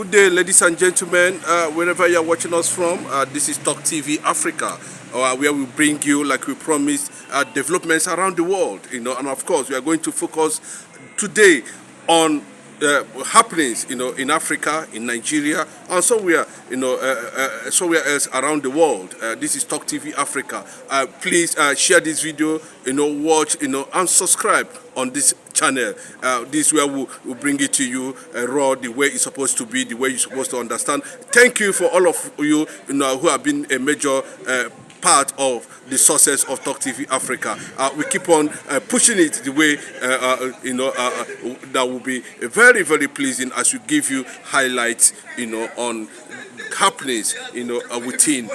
Good day, ladies and gentlemen, wherever you're watching us from. This is Talk TV Africa, where we bring you, like we promised, developments around the world. And of course, we are going to focus today on happenings, in Africa, in Nigeria, and somewhere, somewhere else around the world. This is Talk TV Africa. Please share this video, watch, and subscribe on this channel. This where we'll bring it to you raw, the way it's supposed to be, the way you're supposed to understand. Thank you for all of you, who have been a major part of the success of Talk TV Africa. We keep on pushing it the way that will be very, very pleasing as we give you highlights, on happenings, within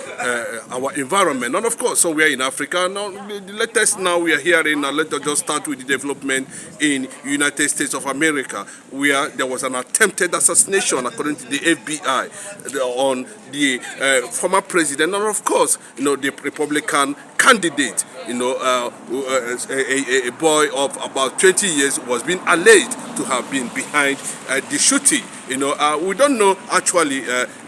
our environment. And of course, so we are in Africa. Now, the latest now we are hearing, let us just start with the development in United States of America, where there was an attempted assassination, according to the FBI, on the former president, and of course, the Republican candidate, a boy of about 20 years was being alleged to have been behind the shooting. We don't know actually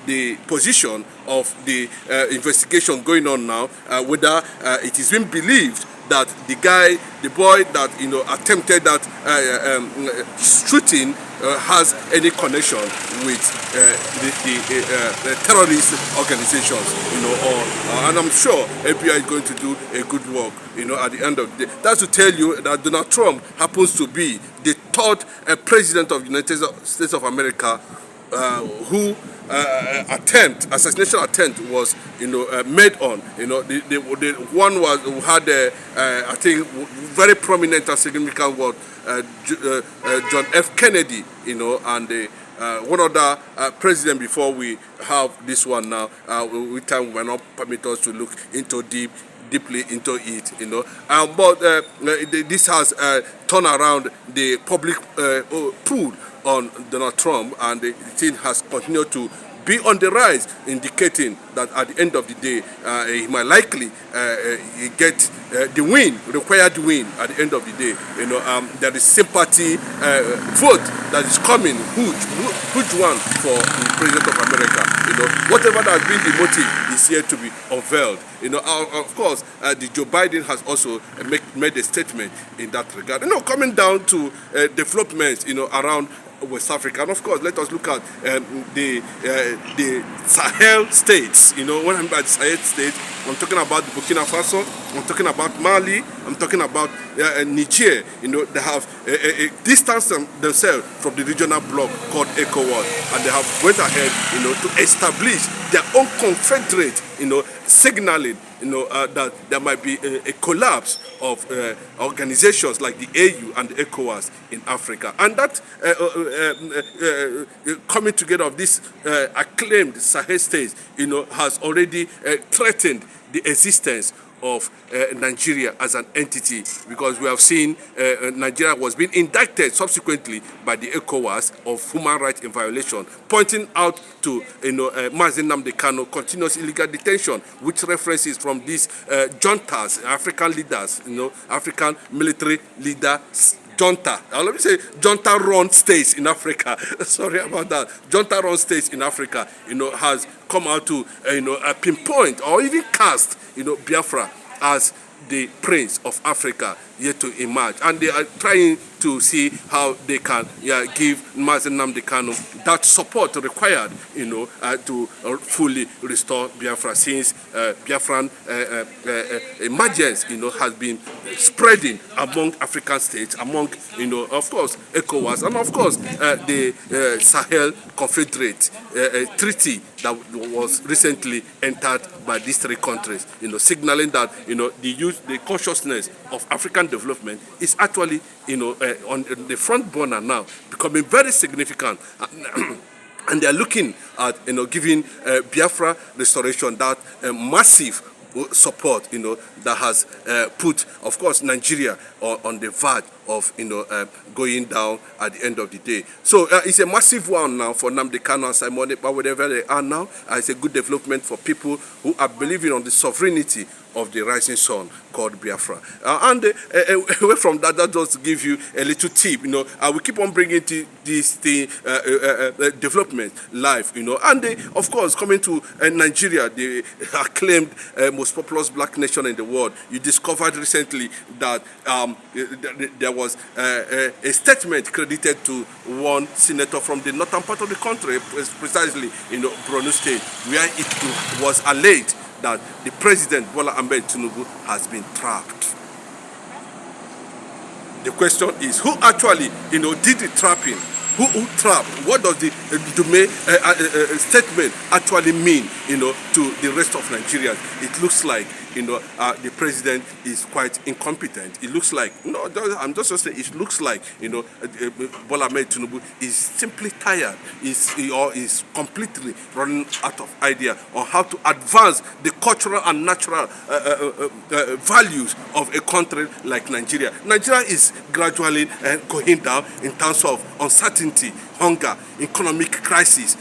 the position of the investigation going on now, whether it is being believed that the boy that attempted that shooting has any connection with the terrorist organizations, and I'm sure FBI is going to do a good work, at the end of the day. That's to tell you that Donald Trump happens to be the third president of the United States of America who assassination attempt was made on. The one was who had I think very prominent and significant word, John F. Kennedy, and one other president before we have this one now. With time we will not permit us to look into deeply into it, but this has turned around the public pool on Donald Trump, and the thing has continued to be on the rise, indicating that at the end of the day, he might likely get the required win at the end of the day. There is sympathy vote that is coming, huge one for the President of America. Whatever that has been the motive is here to be unveiled. Of course, the Joe Biden has also made a statement in that regard. Coming down to developments, around West Africa, and of course, let us look at the Sahel states. When I'm about Sahel states, I'm talking about Burkina Faso, I'm talking about Mali, I'm talking about Niger. They have distanced themselves from the regional bloc called ECOWAS, and they have went ahead, to establish their own confederate, signaling, that there might be a collapse of organizations like the AU and the ECOWAS in Africa. And that coming together of this acclaimed Sahel states, has already threatened the existence of Nigeria as an entity, because we have seen Nigeria was being indicted subsequently by the ECOWAS of human rights in violation, pointing out to Mazi Nnamdi Kanu continuous illegal detention, which references from these juntas, African leaders, African military leaders. Junta. Now let me say junta-run states in Africa. Sorry about that. Junta-run states in Africa, has come out to, pinpoint or even cast, Biafra as the prince of Africa yet to emerge, and they are trying to see how they can give Mazi Nnamdi Kanu that support required, to fully restore Biafra, since Biafran emergence, has been spreading among African states, among, of course, ECOWAS, and of course, the Sahel Confederate treaty that was recently entered by these three countries, signaling that, the consciousness of African development is actually, on the front burner now, becoming very significant. And they are looking at, giving Biafra restoration that massive support, that has put, of course, Nigeria on the verge of, going down at the end of the day. So it's a massive one now for Nnamdi Kanu and Simon Ekpa, wherever they are now. It's a good development for people who are believing on the sovereignty of the rising sun called Biafra. Away from that, that just give you a little tip. We keep on bringing this thing, development life. And of course, coming to Nigeria, the acclaimed most populous black nation in the world. You discovered recently that there was a statement credited to one senator from the northern part of the country, precisely Borno State, where it was alleged that the president, Bola Ahmed Tinubu, has been trapped. The question is, who actually, did the trapping? Who trapped? What does the statement actually mean, to the rest of Nigerians? It looks like, the president is quite incompetent. It looks like, I'm just saying, it looks like, Bola Ahmed Tinubu is simply tired. Is completely running out of idea on how to advance the cultural and natural values of a country like Nigeria. Nigeria is gradually going down in terms of uncertainty, hunger, economic crisis,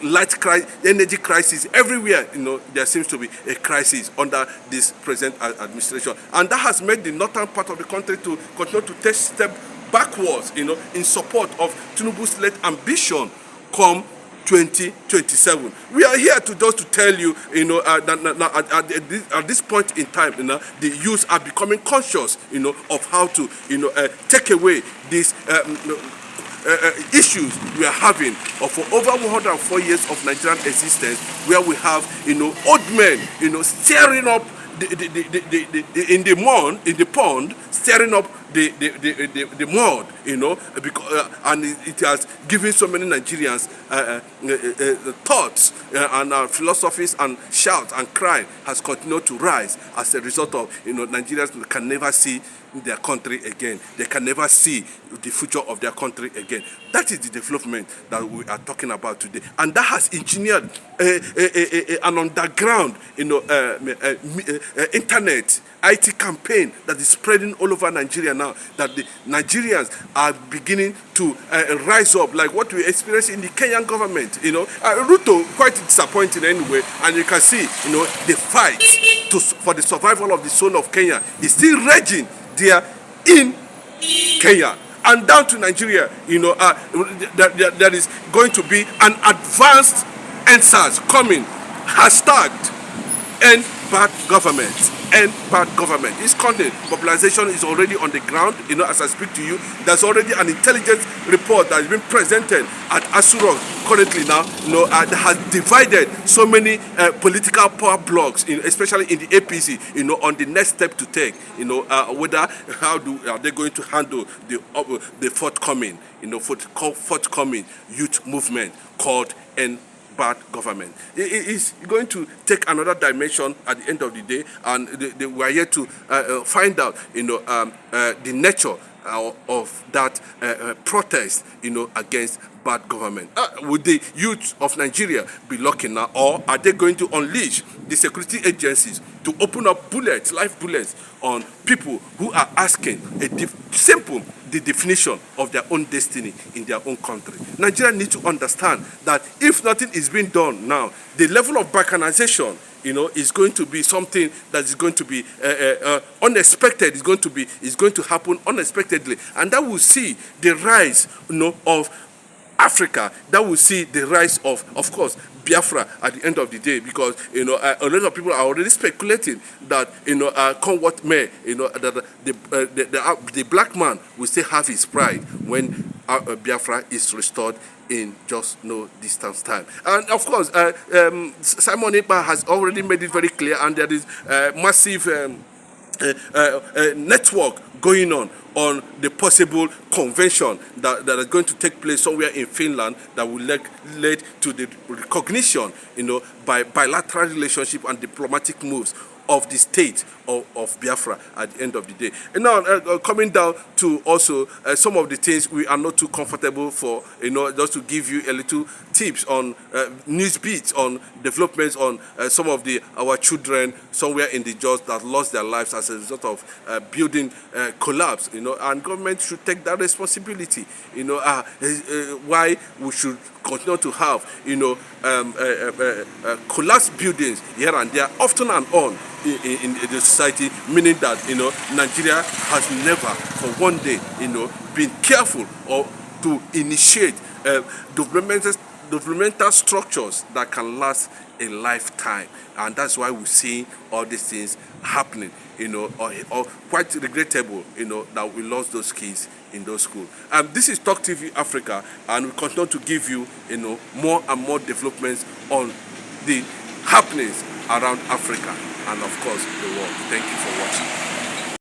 light crisis, energy crisis. Everywhere, there seems to be a crisis under this present administration. And that has made the northern part of the country to continue to take step backwards, in support of Tinubu's late ambition come 2027. We are here to tell you, at this point in time, the youth are becoming conscious, of how to, take away these issues we are having for over 104 years of Nigerian existence, where we have, old men, staring up in the pond, stirring up the mud, because and it has given so many Nigerians thoughts and philosophies, and shouts and cry has continued to rise as a result of Nigerians can never see their country again. They can never see the future of their country again. That is the development that we are talking about today, and that has engineered an underground, internet IT campaign that is spreading all over Nigeria now, that the Nigerians are beginning to rise up, like what we experience in the Kenyan government. Ruto, quite disappointing anyway, and you can see, the fight for the survival of the soul of Kenya is still raging there in Kenya. And down to Nigeria, there is going to be an advanced answers coming, hashtagged end bad government. End bad government. This content mobilization is already on the ground. As I speak to you, there's already an intelligence report that has been presented at Asurok currently now, that has divided so many political power blocks, especially in the APC, on the next step to take, whether are they going to handle the forthcoming youth movement called End Bad Government. It is going to take another dimension at the end of the day, and we are yet to find out, the nature of that protest, against bad government. Would the youth of Nigeria be locking now, or are they going to unleash the security agencies to open up live bullets on people who are asking the definition of their own destiny in their own country? Nigeria needs to understand that if nothing is being done now, the level of balkanization, is going to be something that is going to be unexpected. Is going to happen unexpectedly, and that will see the rise, of Africa. That will see the rise of course, Biafra at the end of the day, because a lot of people are already speculating that come what may, that the black man will still have his pride when Biafra is restored in just no distance time. And of course, Simon Ekpa has already made it very clear, and there is massive network going on the possible convention that is going to take place somewhere in Finland that will lead to the recognition, by bilateral relationship and diplomatic moves of the state of Biafra at the end of the day. And now coming down to also some of the things we are not too comfortable for, just to give you a little tips on news beats on developments on some of our children somewhere in the Jos that lost their lives as a result of building collapse, and government should take that responsibility, why we should continue to have, collapsed buildings here and there, often and on in the society, meaning that, Nigeria has never for one day, been careful or to initiate developmental structures that can last a lifetime. And that's why we're seeing all these things happening, or quite regrettable, that we lost those kids in those schools. This is Talk TV Africa, and we continue to give you, more and more developments on the happenings around Africa and, of course, the world. Thank you for watching.